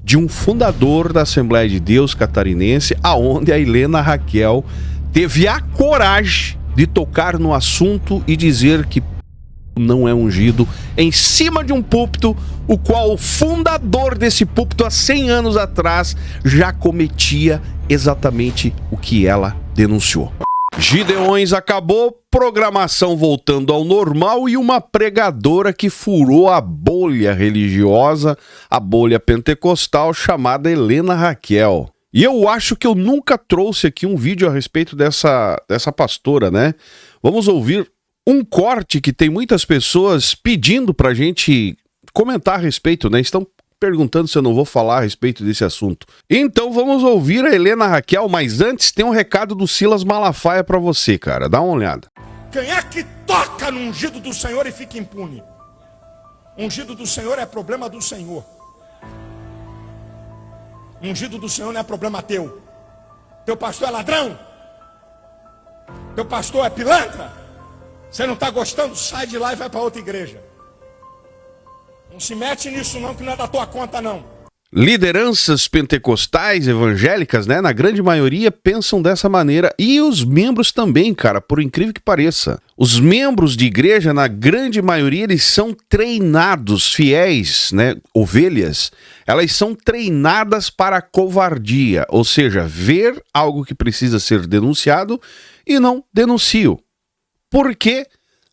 de um fundador da Assembleia de Deus catarinense, aonde a Helena Raquel teve a coragem de tocar no assunto e dizer que não é ungido em cima de um púlpito, o qual o fundador desse púlpito há 100 anos atrás já cometia exatamente o que ela denunciou. Gideões acabou, programação voltando ao normal e uma pregadora que furou a bolha religiosa, a bolha pentecostal, chamada Helena Raquel. E eu acho que eu nunca trouxe aqui um vídeo a respeito dessa pastora, né? Vamos ouvir um corte que tem muitas pessoas pedindo pra gente comentar a respeito, né? Estão perguntando se eu não vou falar a respeito desse assunto. Então vamos ouvir a Helena Raquel, mas antes tem um recado do Silas Malafaia pra você, cara. Dá uma olhada. Quem é que toca no ungido do Senhor e fica impune? Ungido do Senhor é problema do Senhor. Ungido do Senhor não é problema teu. Teu pastor é ladrão. Teu pastor é pilantra. Você não está gostando? Sai de lá e vai para outra igreja. Não se mete nisso não, que não é da tua conta não. Lideranças pentecostais, evangélicas, né, na grande maioria pensam dessa maneira. E os membros também, cara, por incrível que pareça. Os membros de igreja, na grande maioria, eles são treinados, fiéis, né, ovelhas. Elas são treinadas para a covardia, ou seja, ver algo que precisa ser denunciado e não denunciam. Porque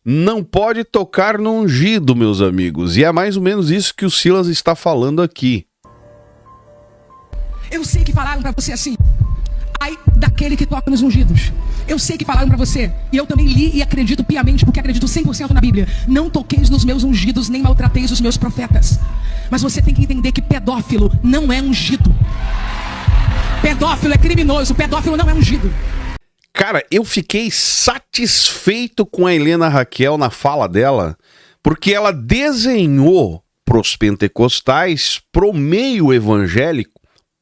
não pode tocar no ungido, meus amigos. E é mais ou menos isso que o Silas está falando aqui. Eu sei que falaram pra você assim: ai daquele que toca nos ungidos. Eu sei que falaram pra você, e eu também li e acredito piamente, porque acredito 100% na Bíblia. Não toqueis nos meus ungidos, nem maltrateis os meus profetas. Mas você tem que entender que pedófilo não é ungido. Pedófilo é criminoso, pedófilo não é ungido. Cara, eu fiquei satisfeito com a Helena Raquel na fala dela, porque ela desenhou pros pentecostais, pro meio evangélico,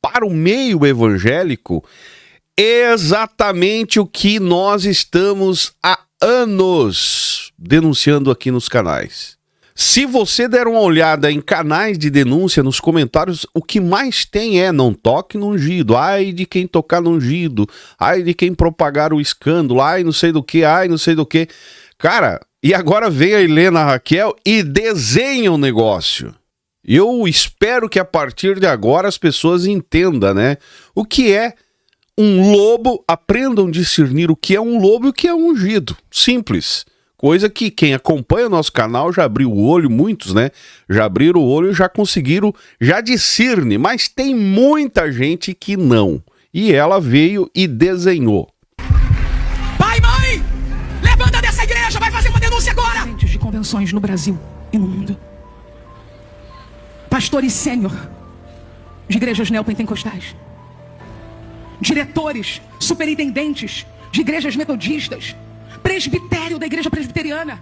para o meio evangélico, exatamente o que nós estamos há anos denunciando aqui nos canais. Se você der uma olhada em canais de denúncia, nos comentários, o que mais tem é: não toque no ungido, ai de quem tocar no ungido, ai de quem propagar o escândalo, ai não sei do que, ai não sei do que. Cara, e agora vem a Helena Raquel e desenha o negócio. Eu espero que a partir de agora as pessoas entendam, né? O que é um lobo, aprendam a discernir o que é um lobo e o que é um ungido. Simples. Coisa que quem acompanha o nosso canal já abriu o olho, muitos, né? Já abriram o olho e já conseguiram, já discerne, mas tem muita gente que não. E ela veio e desenhou. Pai, mãe, levanta dessa igreja, vai fazer uma denúncia agora. De convenções no Brasil e no mundo. Pastores sênior de igrejas neopentecostais. Diretores, superintendentes de igrejas metodistas. Presbitério da igreja presbiteriana,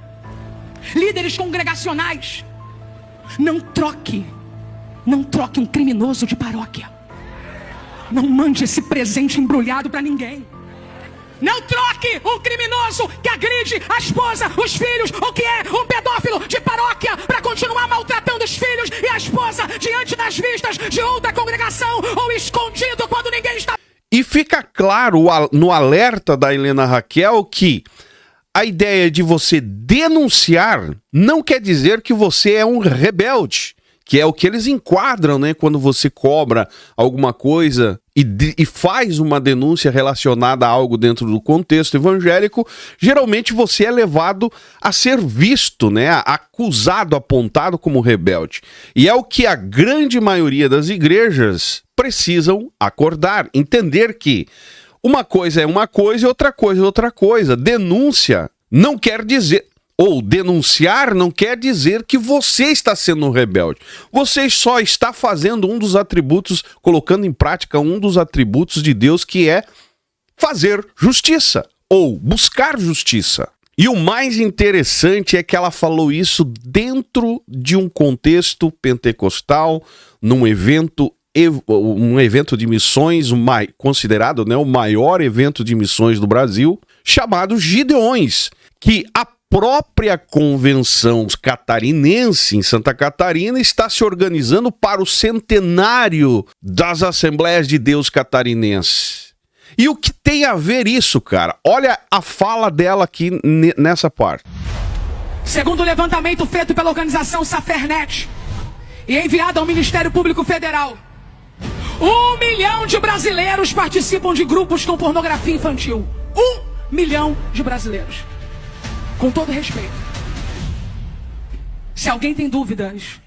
líderes congregacionais. Não troque um criminoso de paróquia. Não mande esse presente embrulhado para ninguém. Não troque um criminoso que agride a esposa, os filhos, ou que é um pedófilo de paróquia, para continuar maltratando os filhos e a esposa diante das vistas de outra congregação, ou escondido quando ninguém está. E fica claro no alerta da Helena Raquel que a ideia de você denunciar não quer dizer que você é um rebelde, que é o que eles enquadram, né? Quando você cobra alguma coisa e faz uma denúncia relacionada a algo dentro do contexto evangélico, geralmente você é levado a ser visto, né? Acusado, apontado como rebelde. E é o que a grande maioria das igrejas precisam acordar, entender que uma coisa é uma coisa e outra coisa é outra coisa. Denúncia não quer dizer, ou denunciar não quer dizer que você está sendo um rebelde. Você só está fazendo um dos atributos, colocando em prática um dos atributos de Deus, que é fazer justiça, ou buscar justiça. E o mais interessante é que ela falou isso dentro de um contexto pentecostal, num evento de missões, considerado, né, o maior evento de missões do Brasil, chamado Gideões, que a própria convenção catarinense em Santa Catarina está se organizando para o centenário das Assembleias de Deus catarinenses. E o que tem a ver isso, cara? Olha a fala dela aqui nessa parte. Segundo o levantamento feito pela organização Safernet e enviado ao Ministério Público Federal, 1 milhão de brasileiros participam de grupos com pornografia infantil. 1 milhão de brasileiros. Com todo respeito, se alguém tem dúvidas,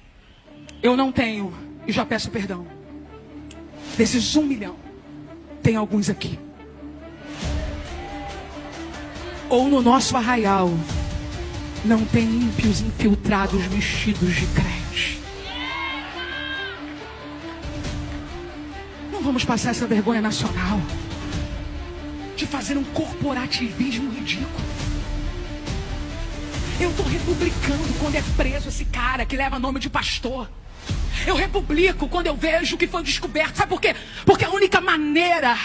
eu não tenho e já peço perdão. Desses 1 milhão, tem alguns aqui. Ou no nosso arraial, não tem ímpios infiltrados vestidos de crente. Não vamos passar essa vergonha nacional de fazer um corporativismo ridículo. Eu tô republicando quando é preso esse cara que leva nome de pastor. Eu republico quando eu vejo que foi descoberto. Sabe por quê? Porque a única maneira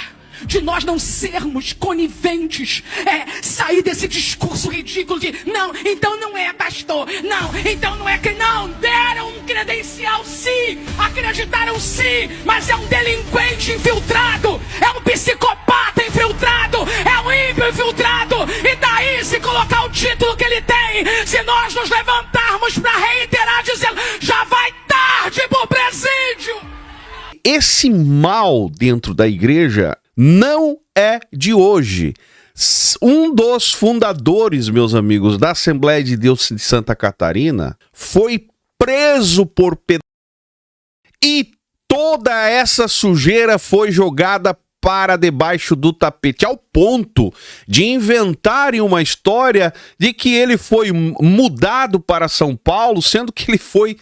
de nós não sermos coniventes é sair desse discurso ridículo de não, então não é pastor, não, então não é que não, deram um credencial sim, acreditaram sim, mas é um delinquente infiltrado, é um psicopata infiltrado, é um ímpio infiltrado, e daí se colocar o título que ele tem, se nós nos levantarmos para reiterar dizendo, já vai tarde pro presídio. Esse mal dentro da igreja não é de hoje. Um dos fundadores, meus amigos, da Assembleia de Deus de Santa Catarina foi preso por e toda essa sujeira foi jogada para debaixo do tapete, ao ponto de inventarem uma história de que ele foi mudado para São Paulo, sendo que ele foi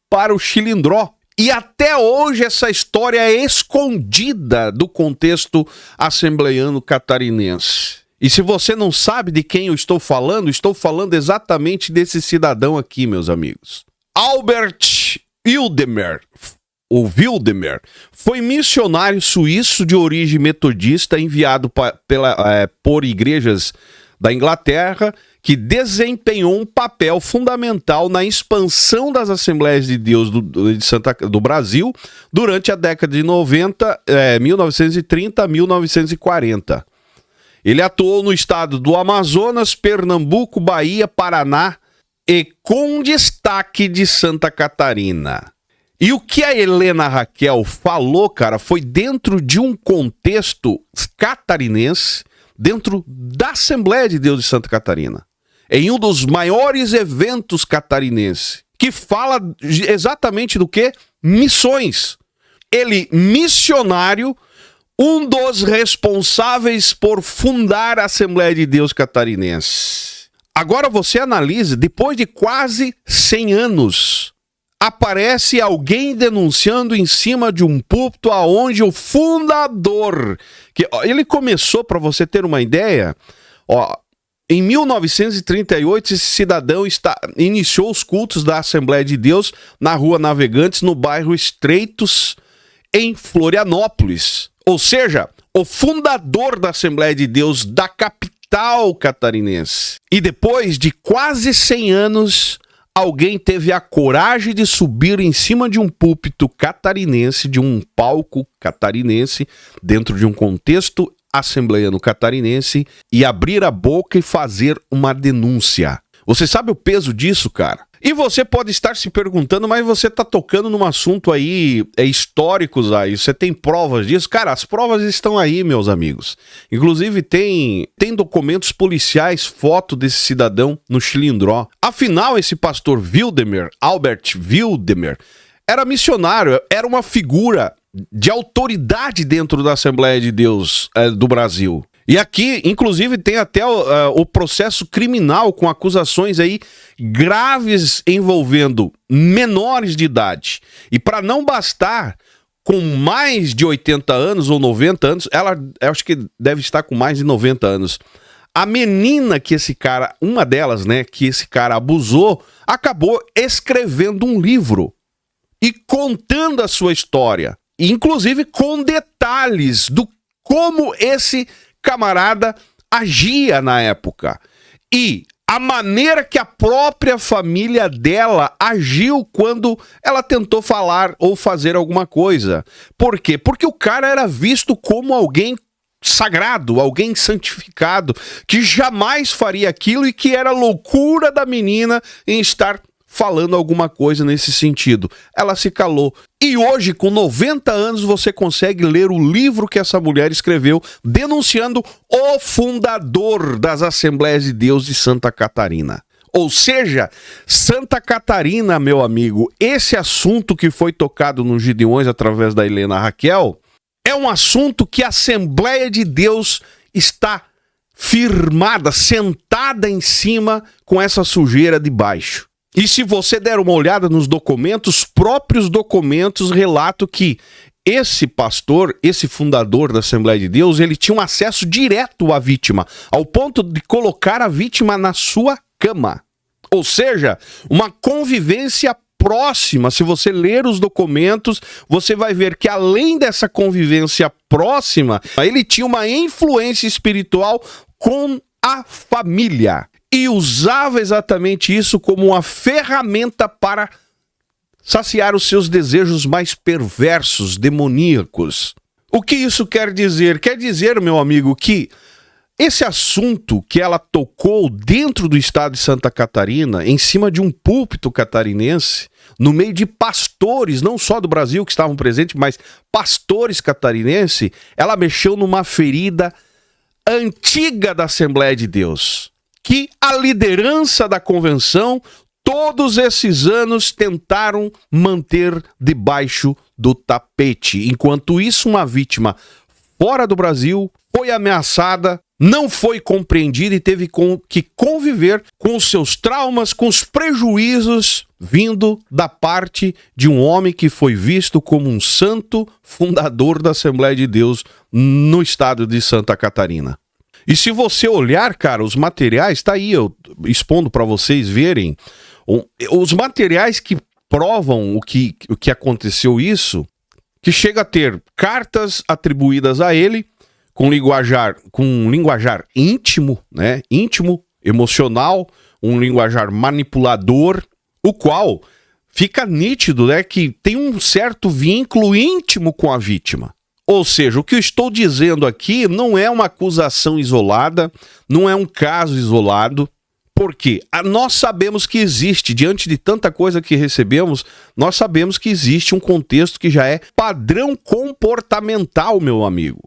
para o Chilindró. E até hoje essa história é escondida do contexto assembleiano catarinense. E se você não sabe de quem eu estou falando exatamente desse cidadão aqui, meus amigos. Albert Wildemer, foi missionário suíço de origem metodista enviado por igrejas da Inglaterra, que desempenhou um papel fundamental na expansão das Assembleias de Deus do Brasil durante a década de 1930 a 1940. Ele atuou no estado do Amazonas, Pernambuco, Bahia, Paraná e com destaque de Santa Catarina. E o que a Helena Raquel falou, cara, foi dentro de um contexto catarinense, dentro da Assembleia de Deus de Santa Catarina, em um dos maiores eventos catarinenses, que fala exatamente do que? Missões. Ele, missionário, um dos responsáveis por fundar a Assembleia de Deus catarinense. Agora você analisa, depois de quase 100 anos, aparece alguém denunciando em cima de um púlpito aonde o fundador, que ele começou, para você ter uma ideia, em 1938 esse cidadão iniciou os cultos da Assembleia de Deus na Rua Navegantes, no bairro Estreitos, em Florianópolis. Ou seja, o fundador da Assembleia de Deus da capital catarinense. E depois de quase 100 anos, alguém teve a coragem de subir em cima de um púlpito catarinense, de um palco catarinense, dentro de um contexto assembleiano catarinense, e abrir a boca e fazer uma denúncia. Você sabe o peso disso, cara? E você pode estar se perguntando, mas você está tocando num assunto aí históricos aí, você tem provas disso? Cara, as provas estão aí, meus amigos. Inclusive tem documentos policiais, foto desse cidadão no Chilindró. Afinal, esse pastor Albert Wildemer, era missionário, era uma figura de autoridade dentro da Assembleia de Deus do Brasil. E aqui, inclusive, tem até o processo criminal com acusações aí graves envolvendo menores de idade. E para não bastar, com mais de 80 anos ou 90 anos, eu acho que deve estar com mais de 90 anos. A menina que esse cara, uma delas, né, que esse cara abusou, acabou escrevendo um livro e contando a sua história. Inclusive com detalhes do como esse camarada agia na época. E a maneira que a própria família dela agiu quando ela tentou falar ou fazer alguma coisa. Por quê? Porque o cara era visto como alguém sagrado, alguém santificado, que jamais faria aquilo e que era loucura da menina em estar falando alguma coisa nesse sentido. Ela se calou. E hoje, com 90 anos, você consegue ler o livro que essa mulher escreveu, denunciando o fundador das Assembleias de Deus de Santa Catarina. Ou seja, Santa Catarina, meu amigo, esse assunto que foi tocado nos Gideões através da Helena Raquel, é um assunto que a Assembleia de Deus está firmada, sentada em cima com essa sujeira de baixo. E se você der uma olhada nos documentos, os próprios documentos relatam que esse pastor, esse fundador da Assembleia de Deus, ele tinha um acesso direto à vítima, ao ponto de colocar a vítima na sua cama. Ou seja, uma convivência próxima. Se você ler os documentos, você vai ver que além dessa convivência próxima, ele tinha uma influência espiritual com a família. E usava exatamente isso como uma ferramenta para saciar os seus desejos mais perversos, demoníacos. O que isso quer dizer? Quer dizer, meu amigo, que esse assunto que ela tocou dentro do estado de Santa Catarina, em cima de um púlpito catarinense, no meio de pastores, não só do Brasil que estavam presentes, mas pastores catarinenses, ela mexeu numa ferida antiga da Assembleia de Deus, que a liderança da convenção, todos esses anos, tentaram manter debaixo do tapete. Enquanto isso, uma vítima fora do Brasil foi ameaçada, não foi compreendida e teve que conviver com os seus traumas, com os prejuízos vindo da parte de um homem que foi visto como um santo fundador da Assembleia de Deus no estado de Santa Catarina. E se você olhar, cara, os materiais, tá aí, eu expondo para vocês verem, os materiais que provam o que aconteceu isso, que chega a ter cartas atribuídas a ele, com linguajar íntimo, né? Íntimo, emocional, um linguajar manipulador, o qual fica nítido, né, que tem um certo vínculo íntimo com a vítima. Ou seja, o que eu estou dizendo aqui não é uma acusação isolada, não é um caso isolado, porque nós sabemos que existe, diante de tanta coisa que recebemos, nós sabemos que existe um contexto que já é padrão comportamental, meu amigo.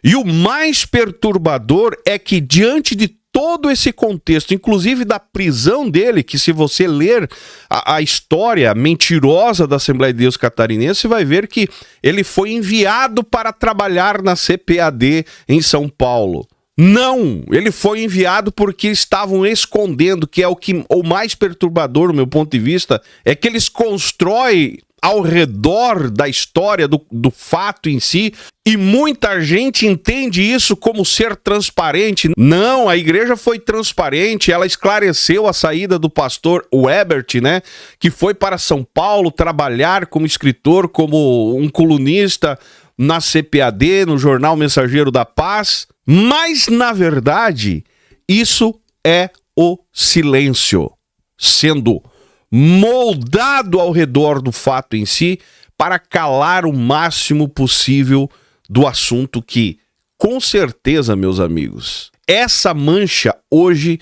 E o mais perturbador é que, diante de todo esse contexto, inclusive da prisão dele, que se você ler a história mentirosa da Assembleia de Deus Catarinense, você vai ver que ele foi enviado para trabalhar na CPAD em São Paulo. Não, ele foi enviado porque estavam escondendo, que é o mais perturbador, do meu ponto de vista, é que eles constroem ao redor da história, do fato em si, e muita gente entende isso como ser transparente. Não, a igreja foi transparente, ela esclareceu a saída do pastor Webert, né, que foi para São Paulo trabalhar como escritor, como um colunista na CPAD, no Jornal Mensageiro da Paz, mas, na verdade, isso é o silêncio, sendo moldado ao redor do fato em si para calar o máximo possível do assunto que, com certeza, meus amigos, essa mancha hoje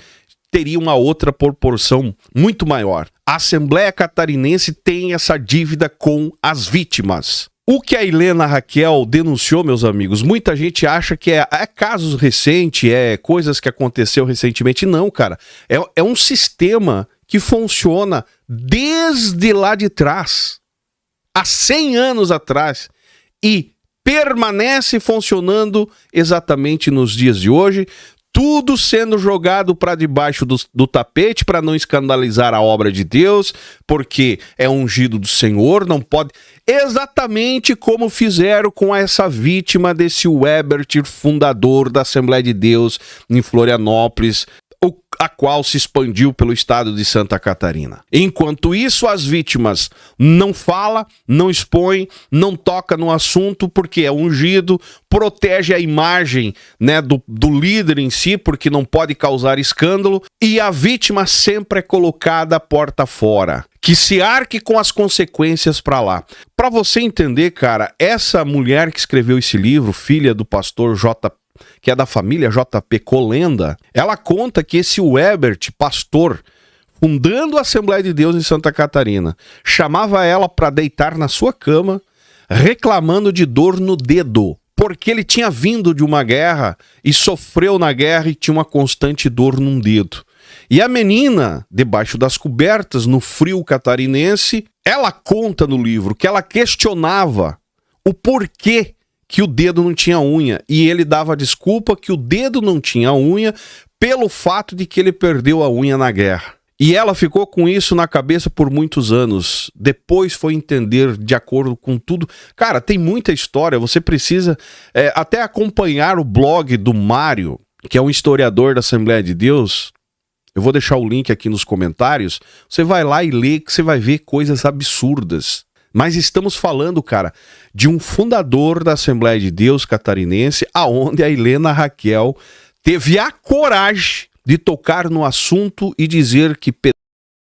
teria uma outra proporção muito maior. A Assembleia Catarinense tem essa dívida com as vítimas. O que a Helena Raquel denunciou, meus amigos, muita gente acha que é casos recentes, é coisas que aconteceu recentemente. Não, cara. É um sistema que funciona desde lá de trás, há 100 anos atrás, e permanece funcionando exatamente nos dias de hoje, tudo sendo jogado para debaixo do tapete para não escandalizar a obra de Deus, porque é ungido do Senhor, não pode... Exatamente como fizeram com essa vítima desse Webert, fundador da Assembleia de Deus em Florianópolis, a qual se expandiu pelo estado de Santa Catarina. Enquanto isso, as vítimas não falam, não expõem, não tocam no assunto porque é ungido, protege a imagem, né, do líder em si, porque não pode causar escândalo, e a vítima sempre é colocada porta fora. Que se arque com as consequências para lá. Para você entender, cara, essa mulher que escreveu esse livro, filha do pastor que é da família JP Colenda, ela conta que esse Webert, pastor, fundando a Assembleia de Deus em Santa Catarina, chamava ela para deitar na sua cama, reclamando de dor no dedo, porque ele tinha vindo de uma guerra e sofreu na guerra e tinha uma constante dor num dedo. E a menina, debaixo das cobertas, no frio catarinense, ela conta no livro que ela questionava o porquê que o dedo não tinha unha, e ele dava desculpa que o dedo não tinha unha pelo fato de que ele perdeu a unha na guerra. E ela ficou com isso na cabeça por muitos anos. Depois foi entender de acordo com tudo. Cara, tem muita história, você precisa até acompanhar o blog do Mário, que é um historiador da Assembleia de Deus. Eu vou deixar o link aqui nos comentários. Você vai lá e lê, que você vai ver coisas absurdas. Mas estamos falando, cara, de um fundador da Assembleia de Deus catarinense, aonde a Helena Raquel teve a coragem de tocar no assunto e dizer que Pedro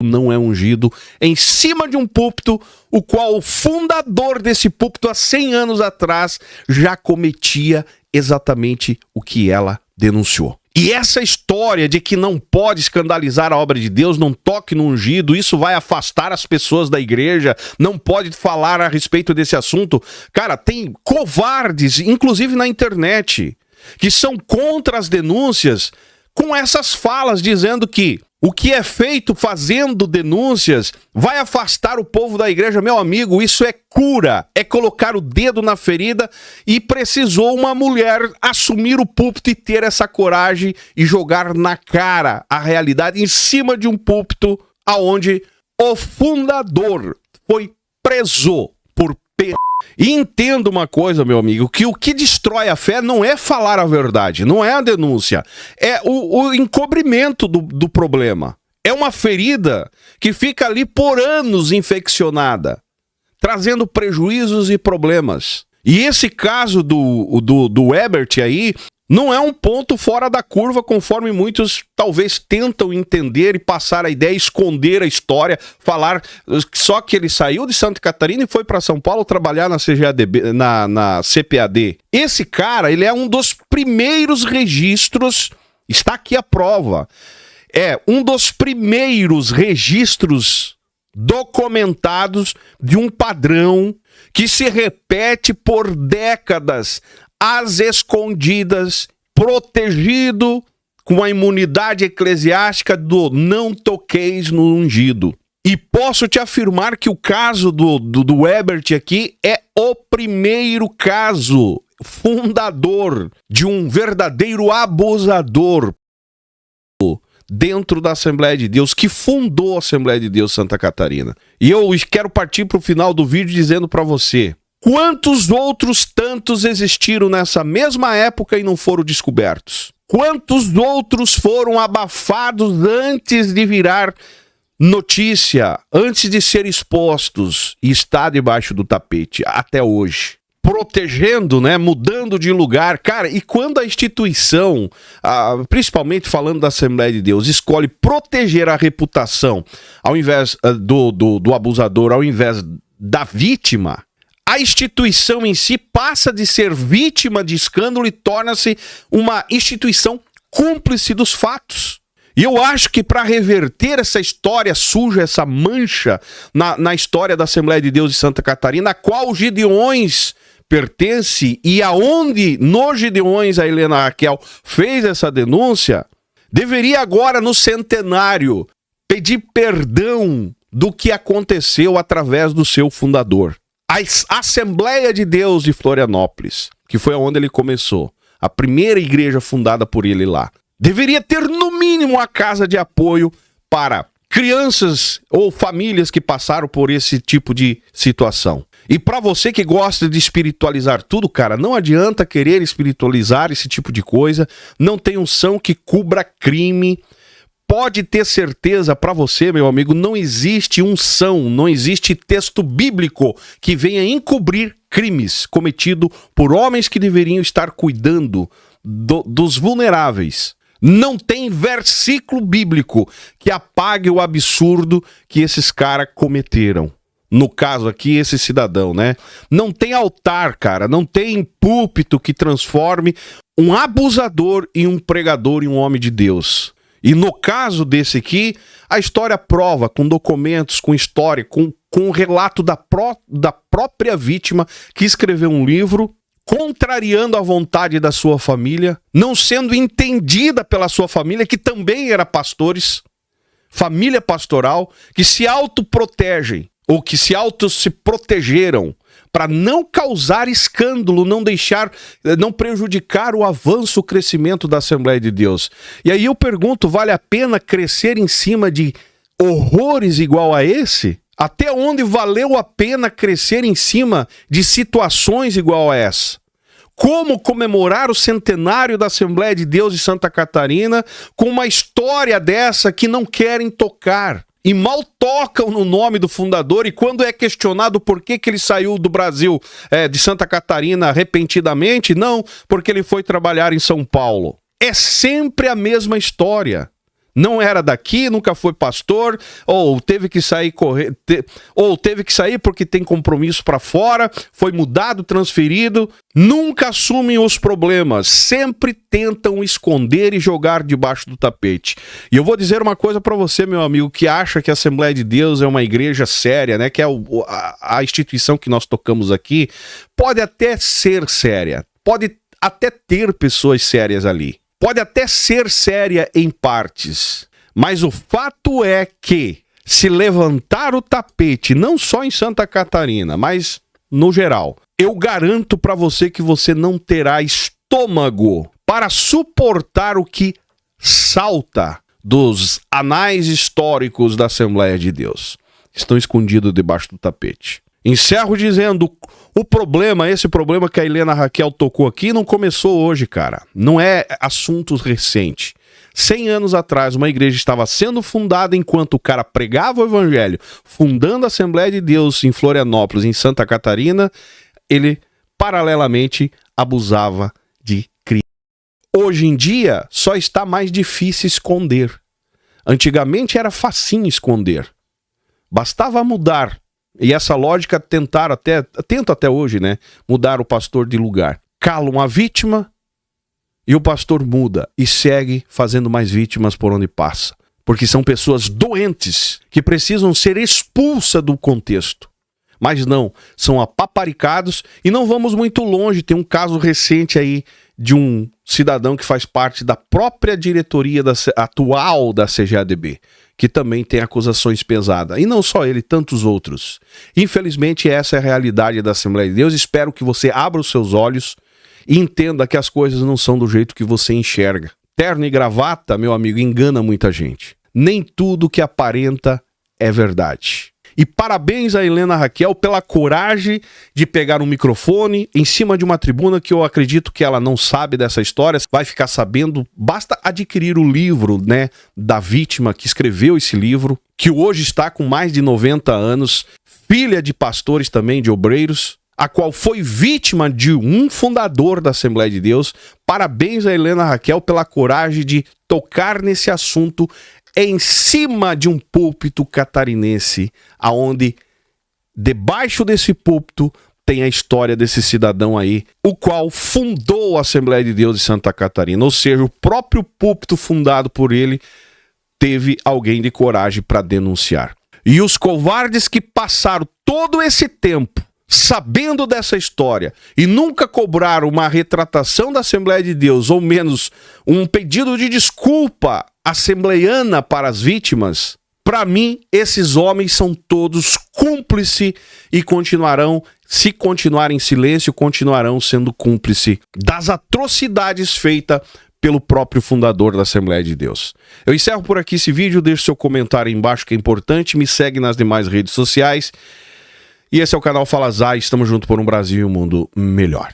não é ungido em cima de um púlpito, o qual o fundador desse púlpito, há 100 anos atrás, já cometia exatamente o que ela denunciou. E essa história de que não pode escandalizar a obra de Deus, não toque no ungido, isso vai afastar as pessoas da igreja, não pode falar a respeito desse assunto. Cara, tem covardes, inclusive na internet, que são contra as denúncias com essas falas dizendo que o que é feito fazendo denúncias vai afastar o povo da igreja. Meu amigo, isso é cura, é colocar o dedo na ferida, e precisou uma mulher assumir o púlpito e ter essa coragem e jogar na cara a realidade em cima de um púlpito aonde o fundador foi preso por E entenda uma coisa, meu amigo, que o que destrói a fé não é falar a verdade, não é a denúncia, é o encobrimento do problema. É uma ferida que fica ali por anos infeccionada, trazendo prejuízos e problemas. E esse caso do Ebert aí não é um ponto fora da curva, conforme muitos talvez tentam entender e passar a ideia, esconder a história, falar só que ele saiu de Santa Catarina e foi para São Paulo trabalhar na CGADB, na CPAD. Esse cara, ele é um dos primeiros registros, está aqui a prova, é um dos primeiros registros documentados de um padrão que se repete por décadas, às escondidas, protegido com a imunidade eclesiástica do não toqueis no ungido. E posso te afirmar que o caso do Ebert aqui é o primeiro caso fundador de um verdadeiro abusador dentro da Assembleia de Deus, que fundou a Assembleia de Deus Santa Catarina. E eu quero partir para o final do vídeo dizendo para você: quantos outros tantos existiram nessa mesma época e não foram descobertos? Quantos outros foram abafados antes de virar notícia, antes de ser expostos e estar debaixo do tapete, até hoje? Protegendo, né, mudando de lugar. Cara, e quando a instituição, principalmente falando da Assembleia de Deus, escolhe proteger a reputação ao invés do abusador, ao invés da vítima, a instituição em si passa de ser vítima de escândalo e torna-se uma instituição cúmplice dos fatos. E eu acho que para reverter essa história suja, essa mancha na história da Assembleia de Deus de Santa Catarina, a qual os Gideões pertence e aonde nos Gideões a Helena Raquel fez essa denúncia, deveria agora no centenário pedir perdão do que aconteceu através do seu fundador. A Assembleia de Deus de Florianópolis, que foi onde ele começou, a primeira igreja fundada por ele lá, deveria ter no mínimo uma casa de apoio para crianças ou famílias que passaram por esse tipo de situação. E para você que gosta de espiritualizar tudo, cara, não adianta querer espiritualizar esse tipo de coisa, não tem unção que cubra crime, pode ter certeza para você, meu amigo, não existe unção, não existe texto bíblico que venha encobrir crimes cometidos por homens que deveriam estar cuidando dos vulneráveis. Não tem versículo bíblico que apague o absurdo que esses caras cometeram. No caso aqui, esse cidadão, né? Não tem altar, cara, não tem púlpito que transforme um abusador em um pregador e um homem de Deus. E no caso desse aqui, a história prova, com documentos, com história, com o relato da própria vítima, que escreveu um livro contrariando a vontade da sua família, não sendo entendida pela sua família, que também era pastores, família pastoral, que se autoprotegem, ou que se protegeram para não causar escândalo, não prejudicar o avanço, o crescimento da Assembleia de Deus. E aí eu pergunto, vale a pena crescer em cima de horrores igual a esse? Até onde valeu a pena crescer em cima de situações igual a essa? Como comemorar o centenário da Assembleia de Deus de Santa Catarina com uma história dessa que não querem tocar? E mal tocam no nome do fundador, e quando é questionado por que ele saiu do Brasil, de Santa Catarina repentinamente, não, porque ele foi trabalhar em São Paulo. É sempre a mesma história. Não era daqui, nunca foi pastor, ou teve que sair teve que sair porque tem compromisso para fora, foi mudado, transferido. Nunca assumem os problemas, sempre tentam esconder e jogar debaixo do tapete. E eu vou dizer uma coisa para você, meu amigo, que acha que a Assembleia de Deus é uma igreja séria, né? Que é a instituição que nós tocamos aqui, pode até ser séria, pode até ter pessoas sérias ali. Pode até ser séria em partes, mas o fato é que se levantar o tapete, não só em Santa Catarina, mas no geral, eu garanto para você que você não terá estômago para suportar o que salta dos anais históricos da Assembleia de Deus. Estão escondidos debaixo do tapete. Encerro dizendo, esse problema que a Helena Raquel tocou aqui não começou hoje, cara. Não é assunto recente. 100 anos atrás, uma igreja estava sendo fundada enquanto o cara pregava o evangelho, fundando a Assembleia de Deus em Florianópolis, em Santa Catarina, ele paralelamente abusava de crianças. Hoje em dia, só está mais difícil esconder. Antigamente era facinho esconder. Bastava mudar. E essa lógica tenta até hoje, né? Mudar o pastor de lugar. Calam a vítima e o pastor muda e segue fazendo mais vítimas por onde passa. Porque são pessoas doentes que precisam ser expulsas do contexto. Mas não, são apaparicados e não vamos muito longe. Tem um caso recente aí de um cidadão que faz parte da própria diretoria atual da CGADB, que também tem acusações pesadas. E não só ele, tantos outros. Infelizmente, essa é a realidade da Assembleia de Deus. Espero que você abra os seus olhos e entenda que as coisas não são do jeito que você enxerga. Terno e gravata, meu amigo, engana muita gente. Nem tudo que aparenta é verdade. E parabéns a Helena Raquel pela coragem de pegar um microfone em cima de uma tribuna que eu acredito que ela não sabe dessa história, vai ficar sabendo, basta adquirir o livro, né, da vítima que escreveu esse livro, que hoje está com mais de 90 anos, filha de pastores também, de obreiros, a qual foi vítima de um fundador da Assembleia de Deus. Parabéns a Helena Raquel pela coragem de tocar nesse assunto em cima de um púlpito catarinense, aonde debaixo desse púlpito tem a história desse cidadão aí, o qual fundou a Assembleia de Deus de Santa Catarina, ou seja, o próprio púlpito fundado por ele teve alguém de coragem para denunciar. E os covardes que passaram todo esse tempo sabendo dessa história e nunca cobraram uma retratação da Assembleia de Deus, ou menos um pedido de desculpa assembleiana para as vítimas, para mim, esses homens são todos cúmplices e continuarão, se continuarem em silêncio, continuarão sendo cúmplices das atrocidades feitas pelo próprio fundador da Assembleia de Deus. Eu encerro por aqui esse vídeo, deixe seu comentário aí embaixo que é importante, me segue nas demais redes sociais. E esse é o canal Fala Zay, estamos juntos por um Brasil e um mundo melhor.